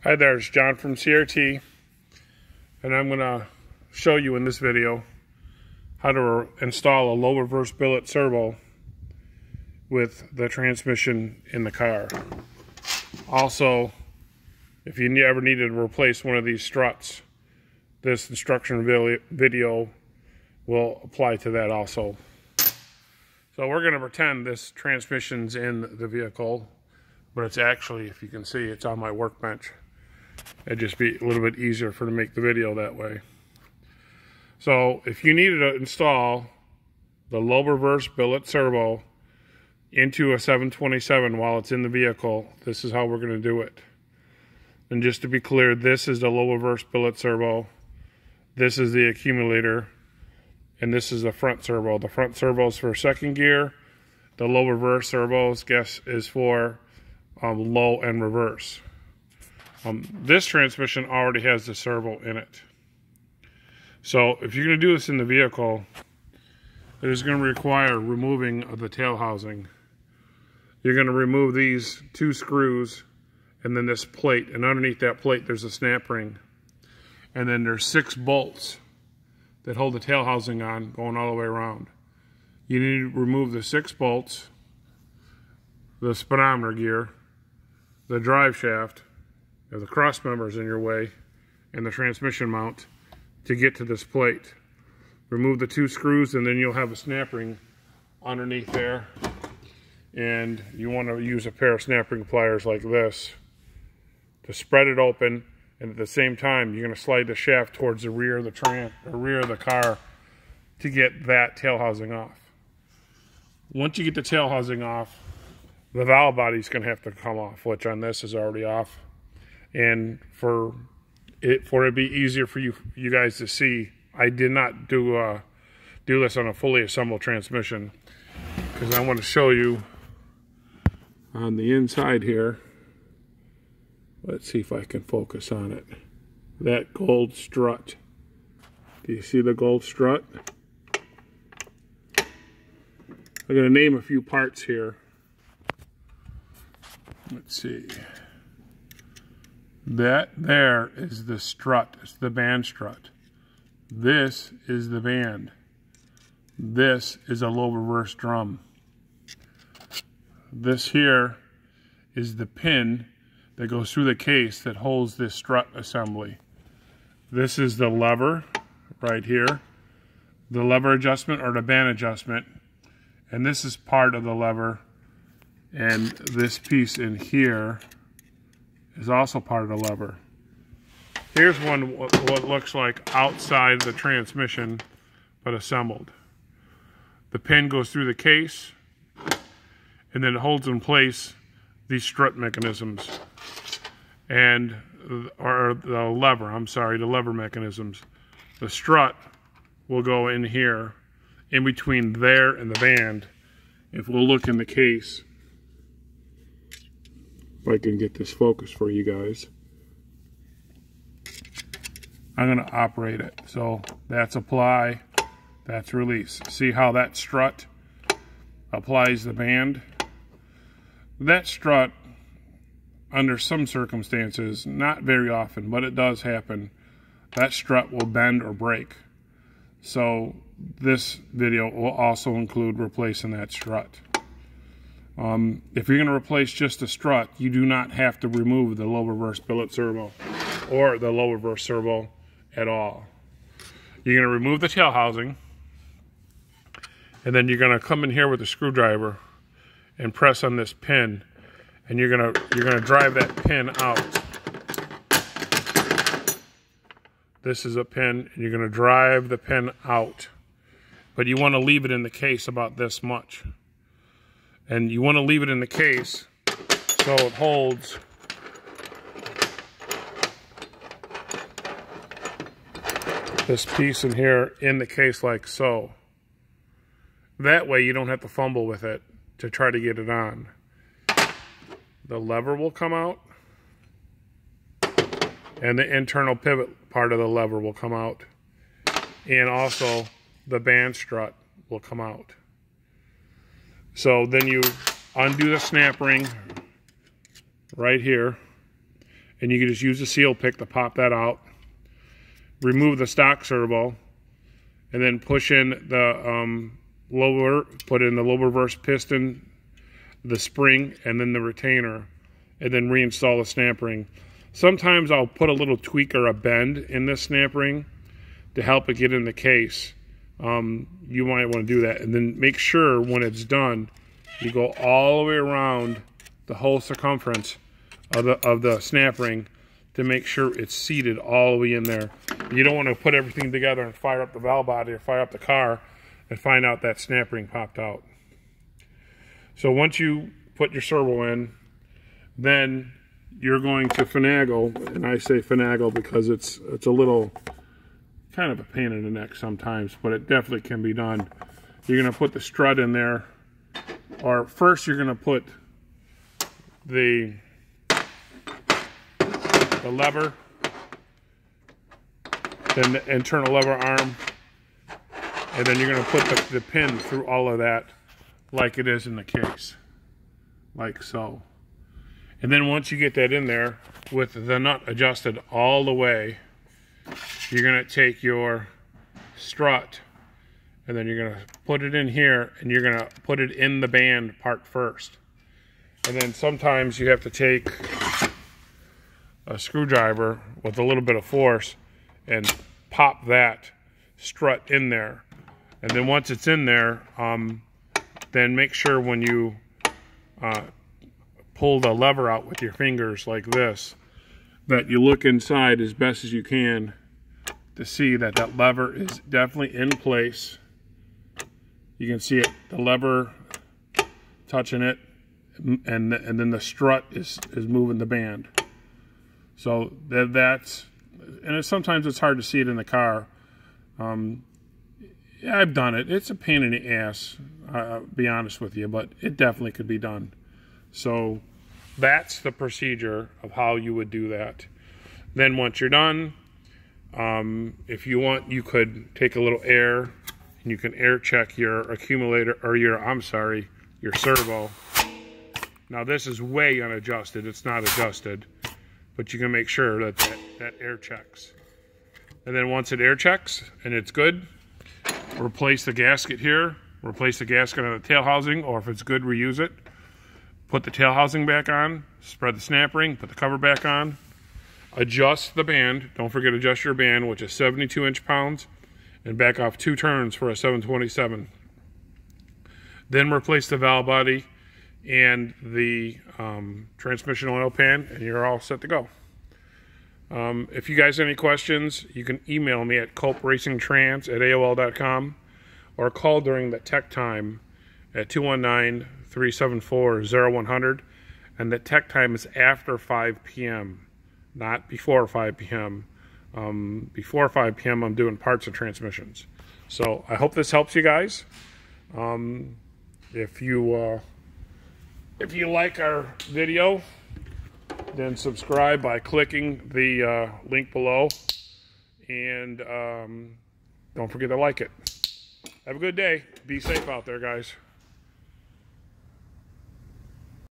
Hi there, it's John from CRT, and I'm going to show you in this video how to install a low reverse billet servo with the transmission in the car. Also, if you ever needed to replace one of these struts, this instruction video will apply to that also. So we're going to pretend this transmission's in the vehicle, but it's actually, if you can see, it's on my workbench. It'd just be a little bit easier to make the video that way. So if you needed to install the low reverse billet servo into a 727 while it's in the vehicle, this is how we're going to do it. And just to be clear, this is the low reverse billet servo, this is the accumulator, and this is the front servo. The front servo is for second gear. The low reverse servo's is for low and reverse. This transmission already has the servo in it. So if you're going to do this in the vehicle, it is going to require removing of the tail housing. You're going to remove these two screws and then this plate, and underneath that plate there's a snap ring. And then there's 6 bolts that hold the tail housing on going all the way around. You need to remove the 6 bolts, the speedometer gear, the drive shaft, if the cross members in your way, and the transmission mount to get to this plate. Remove the 2 screws and then you'll have a snap ring underneath there, and you want to use a pair of snap ring pliers like this to spread it open, and at the same time you're going to slide the shaft towards the rear of the car to get that tail housing off. Once you get the tail housing off, the valve body is going to have to come off, which on this is already off. And for it to be easier for you guys to see, I did not do this on a fully assembled transmission, because I want to show you on the inside here. Let's see if I can focus on it. That gold strut. Do you see the gold strut? I'm going to name a few parts here. Let's see. That there is the strut. It's the band strut. This is the band. This is a low reverse drum. This here is the pin that goes through the case that holds this strut assembly. This is the lever right here, the lever adjustment or the band adjustment, and this is part of the lever, and this piece in here is also part of the lever. Here's what looks like outside the transmission but assembled. The pin goes through the case and then it holds in place these strut mechanisms and the lever mechanisms. The strut will go in here in between there and the band. If we'll look in the case, if I can get this focus for you guys, I'm going to operate it. So that's apply, that's release. See how that strut applies the band? That strut, under some circumstances, not very often, but it does happen, that strut will bend or break. So this video will also include replacing that strut. If you're going to replace just the strut, you do not have to remove the low reverse billet servo or the low reverse servo at all. You're going to remove the tail housing, and then you're going to come in here with a screwdriver and press on this pin, and you're going to drive that pin out. This is a pin, and you're going to drive the pin out, but you want to leave it in the case about this much. And you want to leave it in the case so it holds this piece in here in the case like so. That way you don't have to fumble with it to try to get it on. The lever will come out, and the internal pivot part of the lever will come out, and also the band strut will come out. So then you undo the snap ring right here, and you can just use a seal pick to pop that out. Remove the stock servo, and then push in the put in the low reverse piston, the spring, and then the retainer, and then reinstall the snap ring. Sometimes I'll put a little tweak or a bend in this snap ring to help it get in the case. You might want to do that, and then make sure when it's done, you go all the way around the whole circumference of the snap ring to make sure it's seated all the way in there. You don't want to put everything together and fire up the valve body or fire up the car and find out that snap ring popped out. So once you put your servo in, then you're going to finagle, and I say finagle because it's a little kind of a pain in the neck sometimes, but it definitely can be done. You're going to put the strut in there, or first you're going to put the lever, then the internal lever arm, and then you're going to put the pin through all of that like it is in the case, like so. And then once you get that in there with the nut adjusted all the way, you're going to take your strut and then you're going to put it in here, and you're going to put it in the band part first. And then sometimes you have to take a screwdriver with a little bit of force and pop that strut in there. And then once it's in there, then make sure when you pull the lever out with your fingers like this, that you look inside as best as you can to see that that lever is definitely in place. You can see it, the lever touching it, and then the strut is moving the band. So that's, and sometimes it's hard to see it in the car. Yeah, I've done it. It's a pain in the ass, be honest with you, but it definitely could be done. So that's the procedure of how you would do that. Then once you're done, if you want, you could take a little air and you can air check your accumulator, or your servo. Now this is way unadjusted, it's not adjusted, but you can make sure that air checks. And then once it air checks and it's good, replace the gasket here, replace the gasket on the tail housing, or if it's good, reuse it. Put the tail housing back on, spread the snap ring, put the cover back on, adjust the band. Don't forget to adjust your band, which is 72 inch-pounds, and back off 2 turns for a 727. Then replace the valve body and the transmission oil pan, and you're all set to go. If you guys have any questions, you can email me at culpracingtrans@AOL.com or call during the tech time at 219-374-0100, and the tech time is after 5 p.m., not before 5 p.m. Before 5 p.m. I'm doing parts and transmissions. So I hope this helps you guys. If you like our video, then subscribe by clicking the link below, and don't forget to like it. Have a good day. Be safe out there, guys.